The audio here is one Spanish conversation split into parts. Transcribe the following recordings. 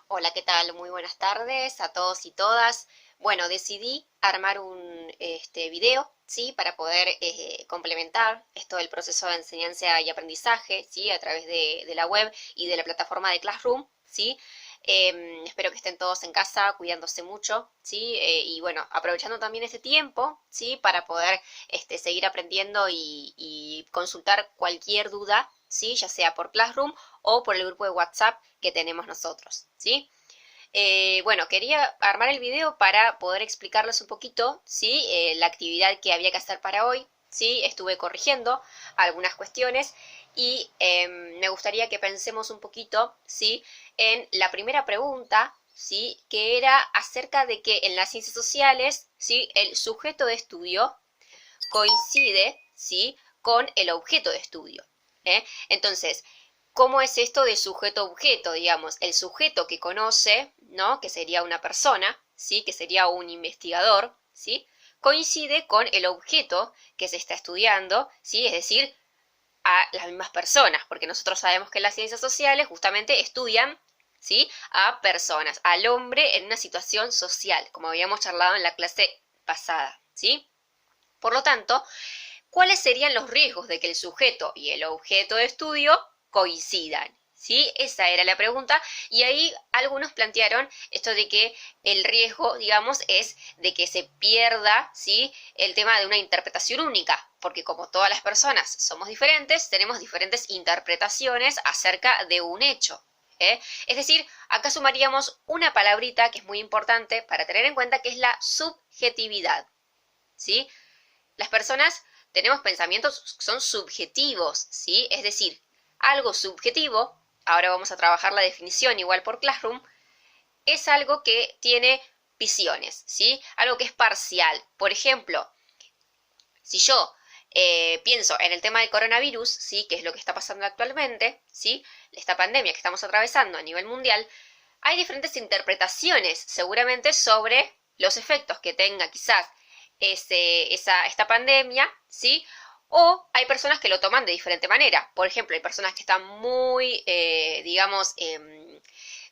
Hola, ¿qué tal? Muy buenas tardes a todos y todas. Bueno, decidí armar un video, ¿sí? Para poder complementar esto del proceso de enseñanza y aprendizaje, ¿sí? A través de la web y de la plataforma de Classroom, ¿sí? Espero que estén todos en casa cuidándose mucho, ¿sí? Y bueno, aprovechando también este tiempo, ¿sí? Para poder seguir aprendiendo y consultar cualquier duda, ¿sí? Ya sea por Classroom o por el grupo de WhatsApp que tenemos nosotros, ¿sí? Bueno, quería armar el video para poder explicarles un poquito, ¿sí? La actividad que había que hacer para hoy, ¿sí? Estuve corrigiendo algunas cuestiones y me gustaría que pensemos un poquito, ¿sí? En la primera pregunta, ¿sí? Que era acerca de que en las ciencias sociales, ¿sí? El sujeto de estudio coincide, ¿sí? Con el objeto de estudio. Entonces, ¿cómo es esto de sujeto-objeto? Digamos, el sujeto que conoce, ¿no? Que sería una persona, ¿sí? Que sería un investigador, ¿sí? Coincide con el objeto que se está estudiando, ¿sí? Es decir, a las mismas personas, porque nosotros sabemos que las ciencias sociales justamente estudian, ¿sí? A personas, al hombre en una situación social, como habíamos charlado en la clase pasada, ¿sí? Por lo tanto, ¿cuáles serían los riesgos de que el sujeto y el objeto de estudio coincidan? ¿Sí? Esa era la pregunta y ahí algunos plantearon esto de que el riesgo, digamos, es de que se pierda, ¿sí? El tema de una interpretación única, porque como todas las personas somos diferentes, tenemos diferentes interpretaciones acerca de un hecho. Es decir, acá sumaríamos una palabrita que es muy importante para tener en cuenta, que es la subjetividad, ¿sí? Las personas tenemos pensamientos que son subjetivos, ¿sí? Es decir, algo subjetivo, ahora vamos a trabajar la definición igual por Classroom, es algo que tiene visiones, ¿sí? Algo que es parcial. Por ejemplo, si yo pienso en el tema del coronavirus, ¿sí? Que es lo que está pasando actualmente, ¿sí? Esta pandemia que estamos atravesando a nivel mundial, hay diferentes interpretaciones seguramente sobre los efectos que tenga quizás esta pandemia, ¿sí? O hay personas que lo toman de diferente manera. Por ejemplo, hay personas que están muy, digamos,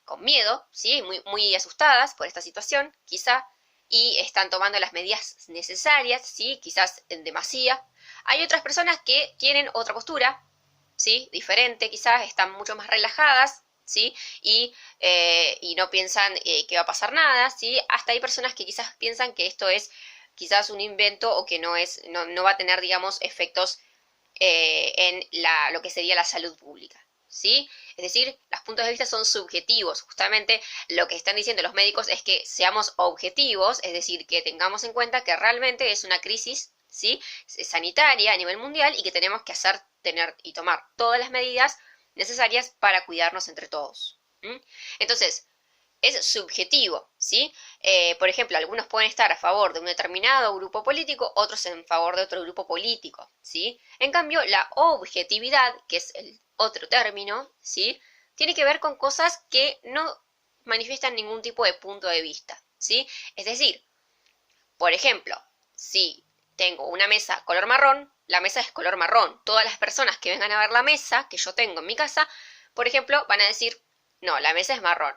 con miedo, ¿sí? Muy asustadas por esta situación, quizá, y están tomando las medidas necesarias, ¿sí? Quizás en demasía. Hay otras personas que tienen otra postura, ¿sí? Diferente, quizás están mucho más relajadas, ¿sí? Y no piensan que va a pasar nada, ¿sí? Hasta hay personas que quizás piensan que esto es quizás un invento o que no va a tener, digamos, efectos lo que sería la salud pública, ¿sí? Es decir, los puntos de vista son subjetivos. Justamente lo que están diciendo los médicos es que seamos objetivos, es decir, que tengamos en cuenta que realmente es una crisis, ¿sí? Sanitaria a nivel mundial y que tenemos que tener y tomar todas las medidas necesarias para cuidarnos entre todos. Entonces, es subjetivo, ¿sí? Por ejemplo, algunos pueden estar a favor de un determinado grupo político, otros en favor de otro grupo político, ¿sí? En cambio, la objetividad, que es el otro término, ¿sí? Tiene que ver con cosas que no manifiestan ningún tipo de punto de vista, ¿sí? Es decir, por ejemplo, si tengo una mesa color marrón, la mesa es color marrón. Todas las personas que vengan a ver la mesa que yo tengo en mi casa, por ejemplo, van a decir, no, la mesa es marrón.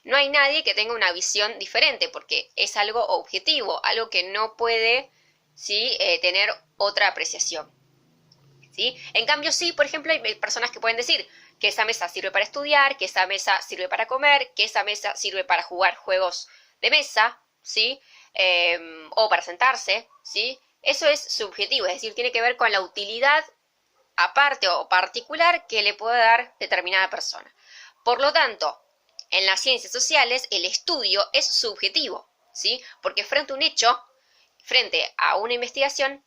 No hay nadie que tenga una visión diferente porque es algo objetivo, algo que no puede, ¿sí? Tener otra apreciación, ¿sí? En cambio, sí, por ejemplo, hay personas que pueden decir que esa mesa sirve para estudiar, que esa mesa sirve para comer, que esa mesa sirve para jugar juegos de mesa, ¿sí? O para sentarse, ¿sí? Eso es subjetivo, es decir, tiene que ver con la utilidad aparte o particular que le puede dar determinada persona. Por lo tanto, en las ciencias sociales el estudio es subjetivo, ¿sí? Porque frente a un hecho, frente a una investigación,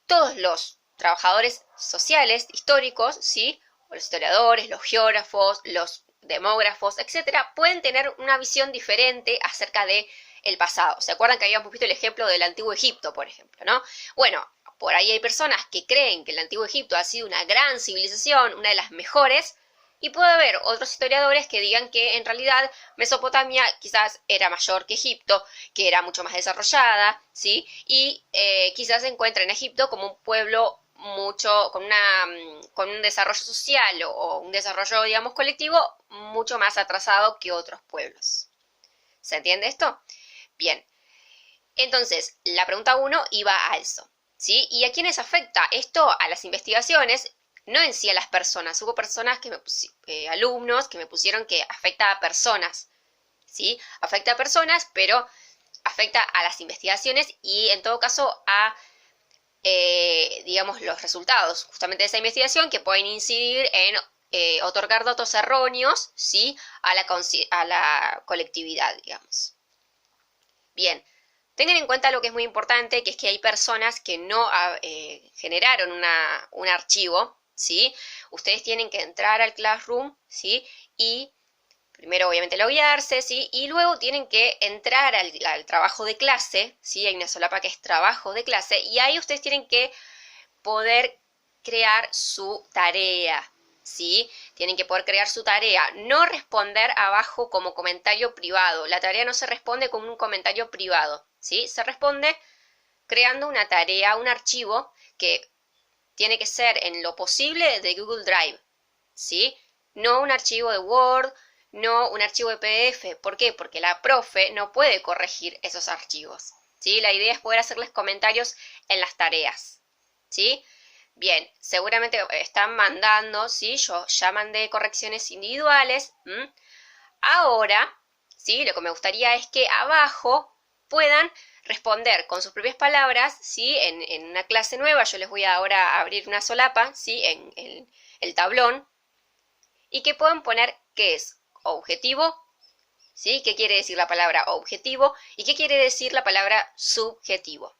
todos los trabajadores sociales, históricos, ¿sí? Los historiadores, los geógrafos, los demógrafos, etcétera, pueden tener una visión diferente acerca de el pasado. ¿Se acuerdan que habíamos visto el ejemplo del Antiguo Egipto, por ejemplo, ¿no? Bueno, por ahí hay personas que creen que el Antiguo Egipto ha sido una gran civilización, una de las mejores, y puede haber otros historiadores que digan que en realidad Mesopotamia quizás era mayor que Egipto, que era mucho más desarrollada, ¿sí? Y quizás se encuentra en Egipto como un pueblo con un desarrollo social o un desarrollo, digamos, colectivo mucho más atrasado que otros pueblos. ¿Se entiende esto? Bien. Entonces, la pregunta 1 iba a eso, ¿sí? ¿Y a quiénes afecta esto? A las investigaciones, no en sí a las personas. Hubo personas alumnos que me pusieron que afecta a personas, ¿sí? Afecta a personas, pero afecta a las investigaciones y en todo caso a, digamos, los resultados justamente de esa investigación que pueden incidir en otorgar datos erróneos, ¿sí? A la colectividad, digamos. Bien. Tengan en cuenta lo que es muy importante, que es que hay personas que no generaron un archivo, ¿sí? Ustedes tienen que entrar al Classroom, ¿sí? Y primero obviamente loguearse, ¿sí? Y luego tienen que entrar al trabajo de clase, ¿sí? Hay una solapa que es trabajo de clase, y ahí ustedes tienen que poder crear su tarea, ¿sí? Tienen que poder crear su tarea, no responder abajo como comentario privado. La tarea no se responde con un comentario privado, ¿sí? Se responde creando una tarea, un archivo que tiene que ser en lo posible de Google Drive, ¿sí? No un archivo de Word, no un archivo de PDF. ¿Por qué? Porque la profe no puede corregir esos archivos, ¿sí? La idea es poder hacerles comentarios en las tareas, ¿sí? Bien, seguramente están mandando, ¿sí? Yo ya mandé correcciones individuales. Ahora, ¿sí? Lo que me gustaría es que abajo puedan responder con sus propias palabras, ¿sí? En una clase nueva, yo les voy ahora a abrir una solapa, ¿sí? En el tablón, y que puedan poner qué es objetivo, ¿sí? ¿Qué quiere decir la palabra objetivo? ¿Y qué quiere decir la palabra subjetivo?